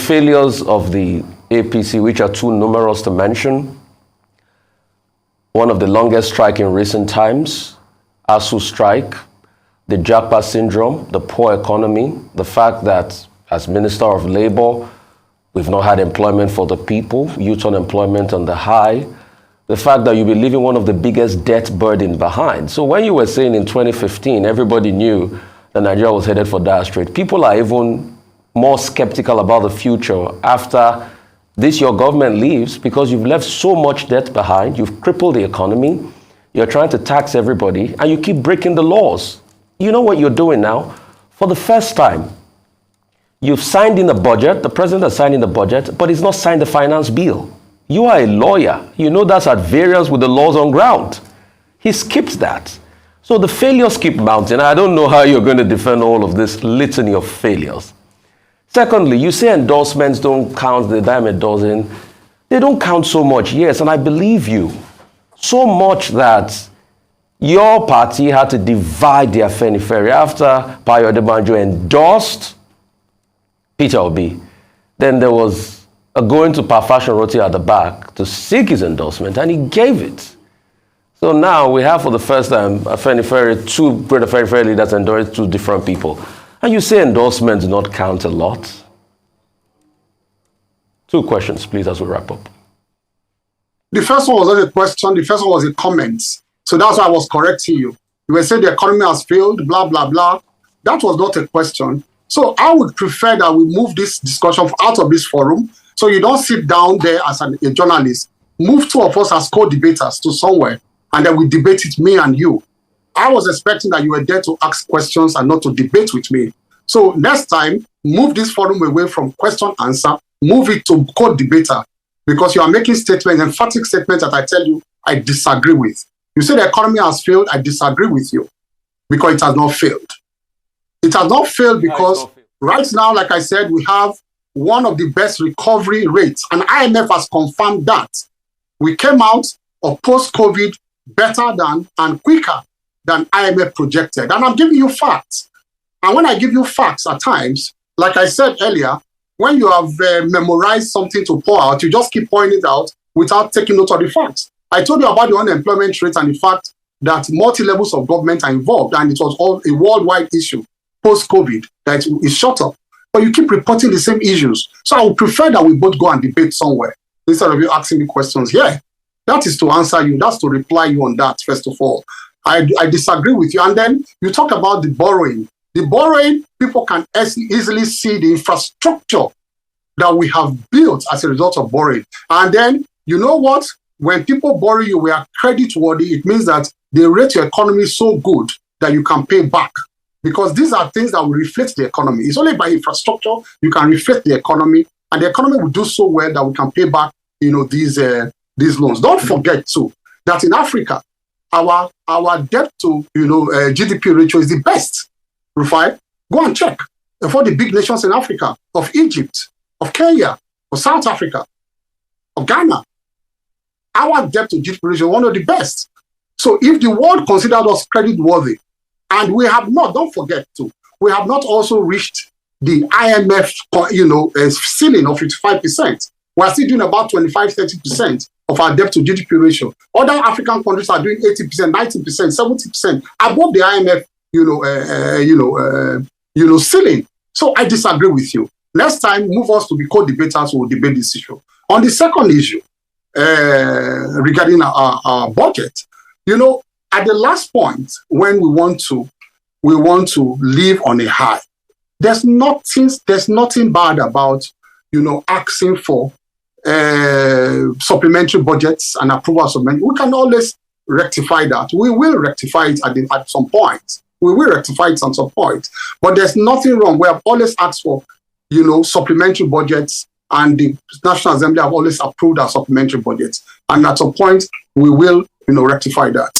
failures of the APC, which are too numerous to mention. One of the longest strike in recent times, ASU strike, the Japa syndrome, the poor economy, the fact that as Minister of Labor, we've not had employment for the people, youth unemployment on the high, the fact that you'll be leaving one of the biggest debt burden behind. So when you were saying in 2015, everybody knew that Nigeria was headed for dire straits, people are even more skeptical about the future after this your government leaves, because you've left so much debt behind, you've crippled the economy, you're trying to tax everybody, and you keep breaking the laws. You know what you're doing now? For the first time, you've signed in the budget, the president has signed in the budget, but he's not signed the finance bill. You are a lawyer. You know that's at variance with the laws on ground. He skipped that. So the failures keep mounting. I don't know how you're going to defend all of this litany of failures. Secondly, you say endorsements don't count the dime a dozen. They don't count so much, yes, and I believe you. So much that your party had to divide their Afenifere after Payo Adebanjo endorsed Peter Obi. Then there was a going to Pa Fashion Roti at the back to seek his endorsement, and he gave it. So now we have for the first time two great Afenifere leaders endorsed two different people. And you say endorsements do not count a lot? Two questions, please, as we wrap up. The first one was not a question, the first one was a comment. So that's why I was correcting you. You were saying the economy has failed, blah, blah, blah. That was not a question. So I would prefer that we move this discussion out of this forum, so you don't sit down there as a journalist. Move two of us as co-debaters to somewhere, and then we debate it, me and you. I was expecting that you were there to ask questions and not to debate with me. So next time, move this forum away from question-answer, move it to co-debater, because you are making statements, emphatic statements that I tell you I disagree with. You say the economy has failed, I disagree with you, because it has not failed. It has not failed because right now, like I said, we have one of the best recovery rates, and IMF has confirmed that. We came out of post-COVID better than and quicker than IMF projected. And I'm giving you facts. And when I give you facts at times, like I said earlier, when you have memorized something to pour out, you just keep pointing it out without taking note of the facts. I told you about the unemployment rate and the fact that multi-levels of government are involved, and it was all a worldwide issue post-COVID that is shut up. But you keep reporting the same issues. So I would prefer that we both go and debate somewhere instead of you asking me questions here. That is to answer you. That's to reply you on that, first of all. I disagree with you. And then you talk about the borrowing. The borrowing, people can easily see the infrastructure that we have built as a result of borrowing. And then, you know what? When people borrow you, we are credit-worthy. It means that they rate your economy so good that you can pay back. Because these are things that will reflect the economy. It's only by infrastructure you can reflect the economy, and the economy will do so well that we can pay back, these loans. Don't forget too that in Africa, our debt to GDP ratio is the best. Rufai, go and check for the big nations in Africa, of Egypt, of Kenya, of South Africa, of Ghana. Our debt to GDP ratio is one of the best. So if the world considers us credit worthy, and we have not, don't forget too, we have not also reached the IMF, ceiling of 55%. We are still doing about 25-30% of our debt to GDP ratio. Other African countries are doing 80%, 90%, 70% above the IMF, ceiling. So I disagree with you. Next time, move us to be co-debaters who will debate this issue. On the second issue, regarding our budget, at the last point, when we want to live on a high, there's nothing bad about, asking for supplementary budgets and approval of supplementary. We can always rectify that. We will rectify it at some point. We will rectify it at some point. But there's nothing wrong. We have always asked for, supplementary budgets, and the National Assembly have always approved our supplementary budgets. And at some point, we will, rectify that.